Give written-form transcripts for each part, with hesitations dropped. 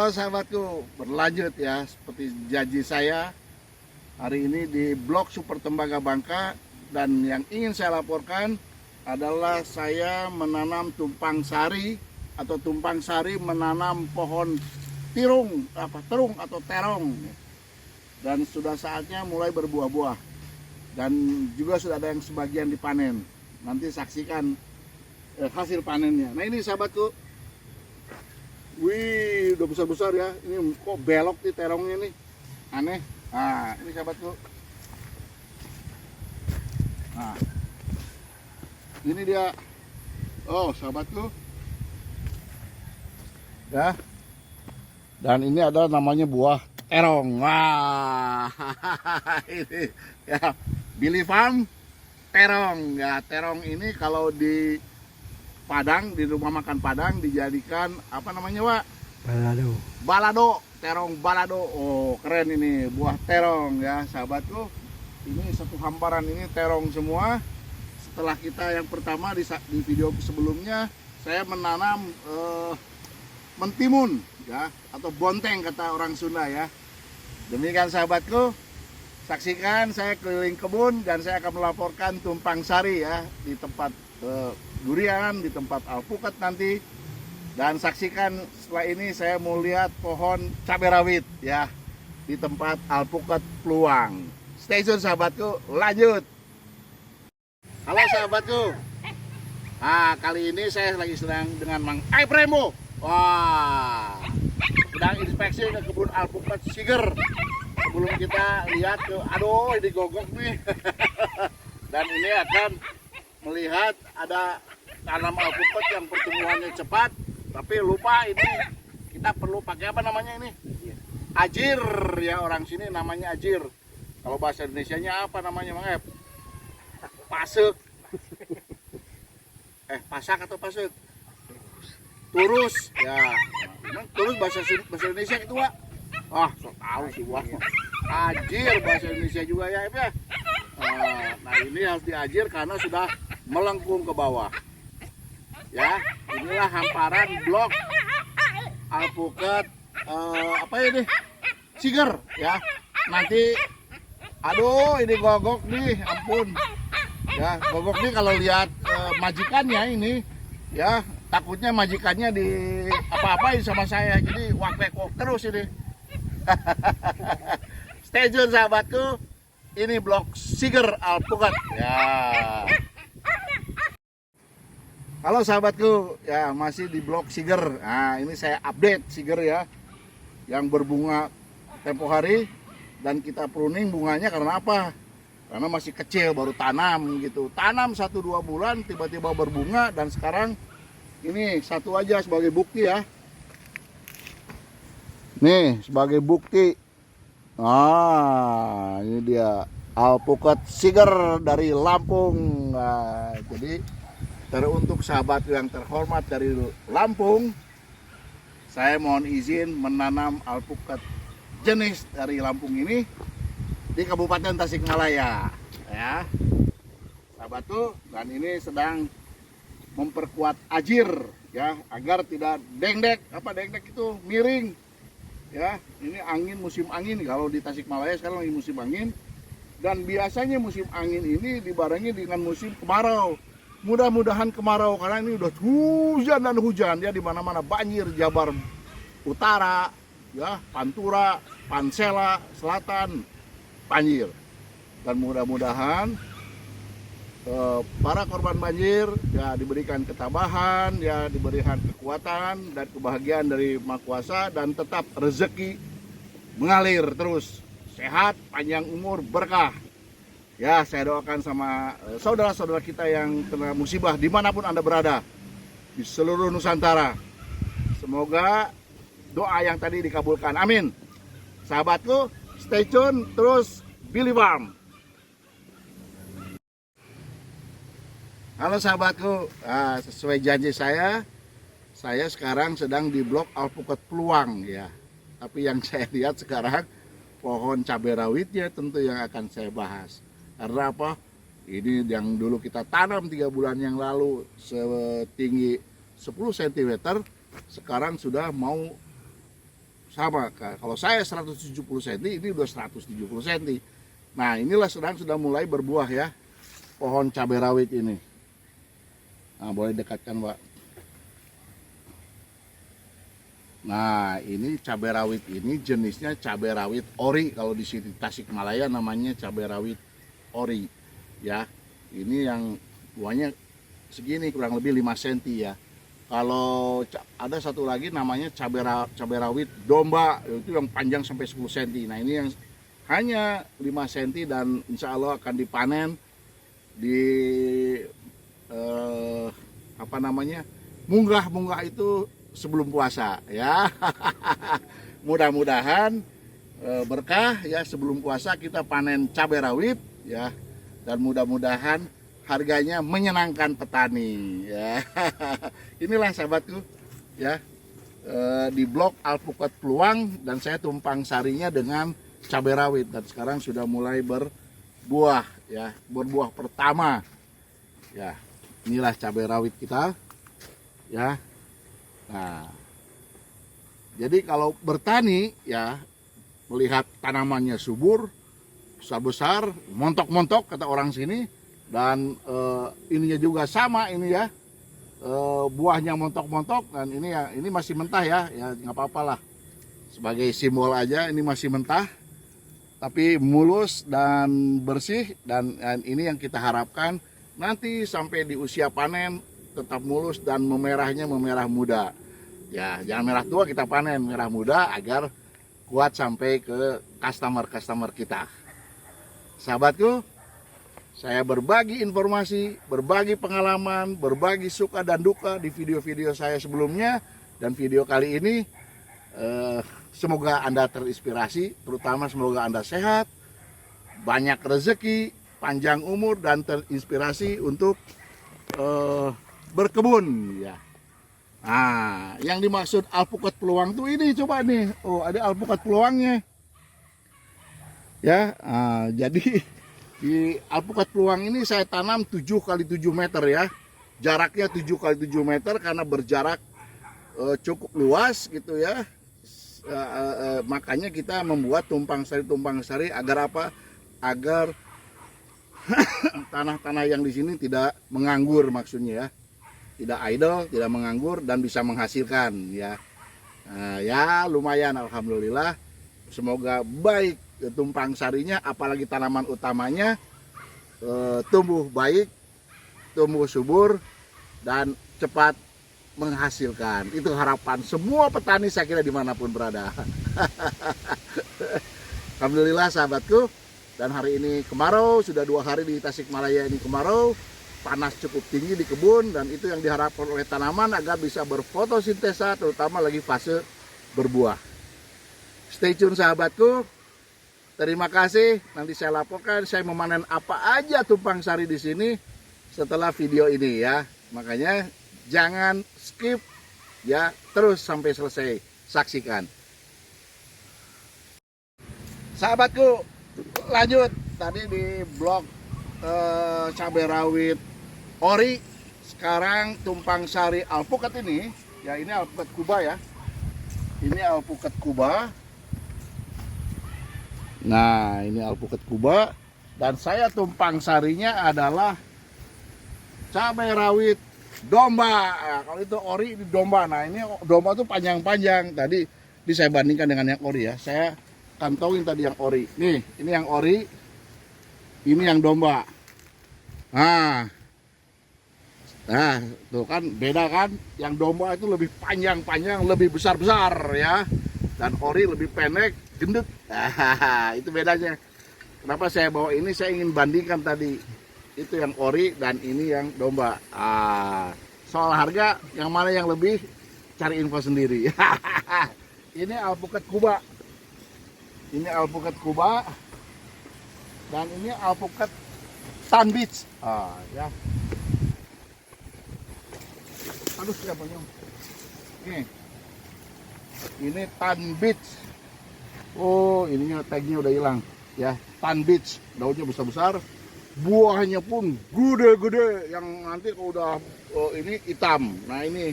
Halo sahabatku, berlanjut ya seperti janji saya hari ini di blog Super Tembaga Bangka, dan yang ingin saya laporkan adalah saya menanam tumpang sari atau tumpang sari menanam pohon terung atau terong, dan sudah saatnya mulai berbuah-buah dan juga sudah ada yang sebagian dipanen. Nanti saksikan hasil panennya. Nah ini sahabatku, wih, udah besar-besar ya. Ini kok belok nih terongnya nih, aneh. Nah, ini sahabatku. Nah, ini dia. Oh, sahabatku. Ya. Dan ini ada namanya buah terong. Wah, ini ya, Billy Farm terong. Ya, terong ini kalau di Padang, di rumah makan Padang dijadikan apa namanya, Wak? Balado. Balado, terong balado. Oh, keren ini buah terong ya, sahabatku. Ini satu hamparan ini terong semua. Setelah kita yang pertama di video sebelumnya saya menanam mentimun ya, atau bonteng kata orang Sunda ya. Demikian sahabatku, saksikan saya keliling kebun dan saya akan melaporkan tumpang sari ya di tempat durian, di tempat alpukat nanti. Dan saksikan setelah ini saya mau lihat pohon cabai rawit ya di tempat alpukat peluang. Stay tune sahabatku, lanjut. Halo sahabatku. Nah, kali ini saya lagi sedang dengan Mang Aipremo. Wah, sedang inspeksi ke kebun alpukat Siger. Sebelum kita lihat ke, aduh ini gogok nih. Dan ini akan melihat ada tanam alpukat yang pertumbuhannya cepat, tapi lupa ini kita perlu pakai apa namanya ini? Ajir ya, orang sini namanya ajir. Kalau bahasa Indonesianya apa namanya, Mang Ep? Pasek. Pasak atau pasek? Turus ya. Turus bahasa Indonesia itu, Wak. Ah, so tahu sih, Wak. Ajir bahasa Indonesia juga ya, Ep ya. Nah, ini harus diajir karena sudah melengkung ke bawah. Ya, inilah hamparan blok alpukat apa ini? Siger ya. Nanti aduh ini gogok nih, ampun. Ya, gogok nih kalau lihat majikannya ini ya, takutnya majikannya di apa-apain sama saya. Jadi wak-wek terus ini. Stay tune sahabatku. Ini blok Siger alpukat ya. Halo sahabatku, ya masih di blok Siger. Nah, ini saya update Siger ya, yang berbunga tempo hari, dan kita pruning bunganya karena apa? Karena masih kecil, baru tanam gitu. Tanam 1-2 bulan tiba-tiba berbunga, dan sekarang ini satu aja sebagai bukti ya. Nih sebagai bukti. Ah, ini dia alpukat Siger dari Lampung. Nah, jadi untuk sahabat yang terhormat dari Lampung, saya mohon izin menanam alpukat jenis dari Lampung ini di Kabupaten Tasikmalaya ya, sahabatku. Dan ini sedang memperkuat ajir ya, agar tidak dengdek. Apa dengdek itu? Miring ya. Ini angin, musim angin. Kalau di Tasikmalaya sekarang lagi musim angin, dan biasanya musim angin ini dibarengi dengan musim kemarau. Mudah-mudahan kemarau, karena ini udah hujan dan hujan ya, di mana-mana banjir. Jabar Utara ya, Pantura, Pansela Selatan banjir. Dan mudah-mudahan para korban banjir ya diberikan ketabahan ya, diberikan kekuatan dan kebahagiaan dari Maha Kuasa, dan tetap rezeki mengalir terus, sehat, panjang umur, berkah. Ya, saya doakan sama saudara-saudara kita yang kena musibah dimanapun Anda berada di seluruh Nusantara. Semoga doa yang tadi dikabulkan. Amin. Sahabatku, stay tune terus Billy Farm. Halo sahabatku, sesuai janji saya sekarang sedang di blok alpukat peluang ya. Tapi yang saya lihat sekarang pohon cabai rawitnya tentu yang akan saya bahas. Karena apa? Ini yang dulu kita tanam 3 bulan yang lalu setinggi 10 cm, sekarang sudah mau sama. Kalau saya 170 cm, ini udah 170 cm. Nah, inilah sudah mulai berbuah ya, pohon cabai rawit ini. Nah, boleh dekatkan, Pak. Nah, ini cabai rawit ini jenisnya cabai rawit ori. Kalau di sini Tasikmalaya namanya cabai rawit ori. Ya, ini yang buahnya segini, kurang lebih 5 cm ya. Kalau ada satu lagi namanya cabai rawit domba, itu yang panjang sampai 10 cm. Nah, ini yang hanya 5 cm dan insya Allah akan dipanen di munggah itu sebelum puasa ya. Mudah-mudahan berkah ya, sebelum puasa kita panen cabai rawit ya, dan mudah-mudahan harganya menyenangkan petani ya. Inilah sahabatku ya, di blok Alpukat Pluang, dan saya tumpang sarinya dengan cabai rawit, dan sekarang sudah mulai berbuah ya, berbuah pertama ya. Inilah cabai rawit kita ya. Nah, jadi kalau bertani ya, melihat tanamannya subur, besar-besar, montok-montok kata orang sini, dan ininya juga sama ini ya, buahnya montok-montok, dan ini masih mentah ya, nggak apa-apa lah, sebagai simbol aja. Ini masih mentah tapi mulus dan bersih, dan ini yang kita harapkan nanti sampai di usia panen tetap mulus dan memerahnya memerah muda ya. Jangan merah tua, kita panen merah muda agar kuat sampai ke customer kita. Sahabatku, saya berbagi informasi, berbagi pengalaman, berbagi suka dan duka di video-video saya sebelumnya, dan video kali ini semoga Anda terinspirasi, terutama semoga Anda sehat, banyak rezeki, panjang umur, dan terinspirasi untuk berkebun ya. Nah, yang dimaksud alpukat peluang tuh ini, coba nih, oh ada alpukat peluangnya ya. Jadi di alpukat peluang ini saya tanam 7 x 7 meter ya, jaraknya 7 x 7 meter karena berjarak cukup luas gitu ya. Makanya kita membuat tumpang sari agar apa? Agar tanah-tanah yang di sini tidak menganggur, maksudnya ya, tidak idle, tidak menganggur, dan bisa menghasilkan ya. Ya lumayan, alhamdulillah. Semoga baik tumpang sarinya, apalagi tanaman utamanya tumbuh baik, tumbuh subur, dan cepat menghasilkan. Itu harapan semua petani, saya kira, dimanapun berada. Alhamdulillah sahabatku. Dan hari ini kemarau, sudah 2 hari di Tasikmalaya ini kemarau, panas cukup tinggi di kebun, dan itu yang diharapkan oleh tanaman agar bisa berfotosintesa, terutama lagi fase berbuah. Stay tune sahabatku. Terima kasih. Nanti saya laporkan saya memanen apa aja tumpang sari di sini setelah video ini ya. Makanya jangan skip ya, terus sampai selesai saksikan. Sahabatku, lanjut tadi di blok cabai rawit ori, sekarang tumpang sari alpukat ini ya. Ini alpukat Kuba ya, ini alpukat Kuba. Nah, ini alpukat Kuba, dan saya tumpang sarinya adalah cabai rawit domba. Nah, kalau itu ori, ini domba. Nah, ini domba tuh panjang-panjang. Tadi saya bandingkan dengan yang ori ya. Saya kantongin tadi yang ori. Nih, ini yang ori, ini yang domba. Nah, tuh kan beda kan? Yang domba itu lebih panjang-panjang, lebih besar-besar ya, dan ori lebih pendek, gendut. Itu bedanya. Kenapa saya bawa ini? Saya ingin bandingkan tadi itu yang ori dan ini yang domba. Soal harga, yang mana yang lebih, cari info sendiri. Ini alpukat Kuba. Ini alpukat Kuba, dan ini alpukat Tan Beach. Ya. Aduh, siapa nyong? Ini Tan Beach. Oh, ininya tagnya udah hilang ya. Tan Beach, daunnya besar-besar, buahnya pun gede-gede, yang nanti kalau udah ini hitam. Nah, ini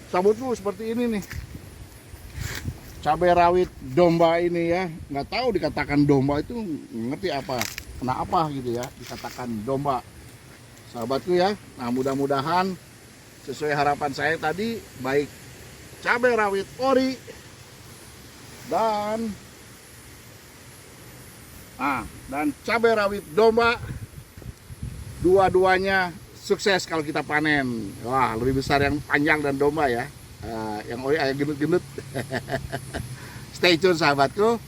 sabutku seperti ini nih. cabai rawit domba ini ya. Nggak tahu dikatakan domba itu ngerti apa, kenapa gitu ya dikatakan domba, sahabatku ya. Nah mudah-mudahan sesuai harapan saya tadi, baik cabai rawit ori dan cabai rawit domba, dua-duanya sukses kalau kita panen. Wah, lebih besar yang panjang dan domba ya. Yang ori agak gendut-gendut. Stay tune sahabatku.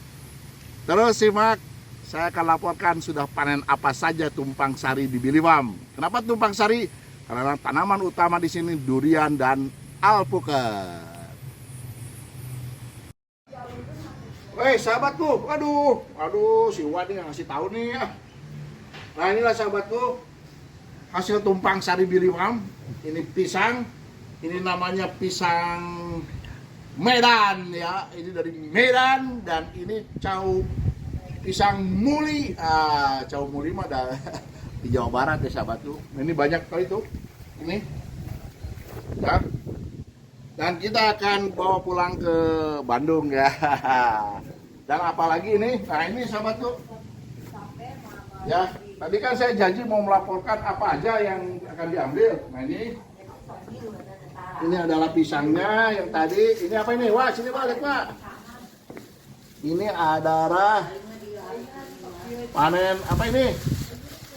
Terus simak, saya akan laporkan sudah panen apa saja tumpang sari di Biliwam. Kenapa tumpang sari? Karena tanaman utama di sini durian dan alpukat. Woi sahabatku, aduh si Wan nih ngasih tahu nih ya. Nah inilah sahabatku, hasil tumpang sari Biliwam. Ini pisang, ini namanya pisang Medan ya, ini dari Medan, dan ini pisang muli. Cau muli mah ada di Jawa Barat ya sahabatku. Ini banyak kali tuh ini ya. Dan kita akan bawa pulang ke Bandung ya. Dan apalagi ini, nah ini sahabatku ya, tadi kan saya janji mau melaporkan apa aja yang akan diambil. Nah ini adalah pisangnya yang tadi. Ini apa ini? Wah, sini balik Pak. Ini adalah panen apa ini?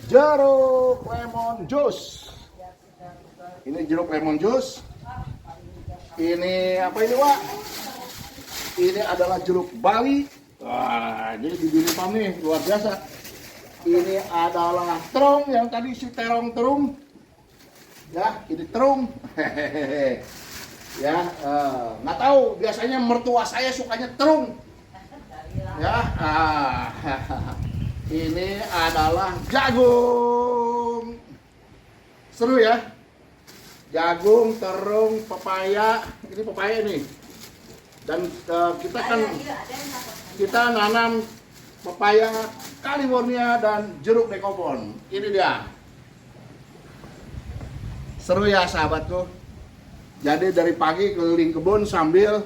Jeruk lemon juice. Ini jeruk lemon juice. Ini apa ini Wak? Ini adalah jeruk Bali. Wah, jadi di Biliwam nih luar biasa. Ini adalah terung yang tadi si terung. Ya, ini terung. Hehehe. Ya, nggak tahu, biasanya mertua saya sukanya terung. Ya, ini adalah jagung. Seru ya. Jagung, terung, pepaya. Ini pepaya nih. Dan kita nanam pepaya California dan jeruk dekopon. Ini dia. Seru ya sahabatku. Jadi dari pagi keliling kebun sambil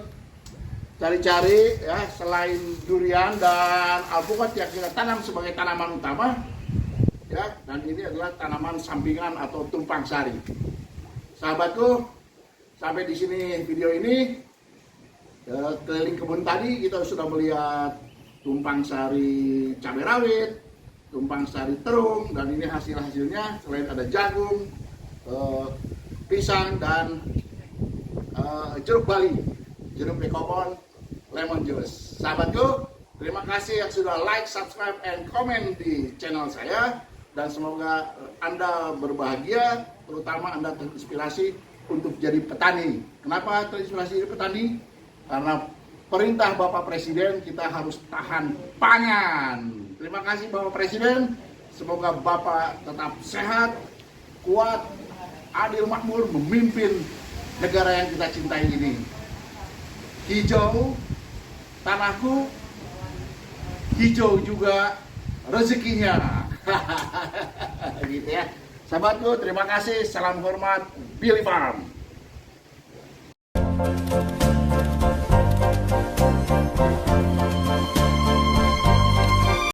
cari-cari ya, selain durian dan alpukat yang kita tanam sebagai tanaman utama ya, dan ini adalah tanaman sampingan atau tumpang sari. Sahabatku, sampai di sini video ini. Keliling kebun tadi kita sudah melihat tumpang sari cabai rawit, tumpang sari terung, dan ini hasil-hasilnya selain ada jagung, pisang, dan jeruk Bali, jeruk dekopon, lemon juice. Sahabatku, terima kasih yang sudah like, subscribe, and comment di channel saya, dan semoga Anda berbahagia, terutama Anda terinspirasi untuk jadi petani. Kenapa terinspirasi jadi petani? Karena perintah Bapak Presiden, kita harus tahan pangan. Terima kasih Bapak Presiden, semoga Bapak tetap sehat, kuat, adil, makmur, memimpin negara yang kita cintai ini. Hijau tanahku, hijau juga rezekinya. Gitu ya. Sahabatku, terima kasih. Salam hormat, Biliwam.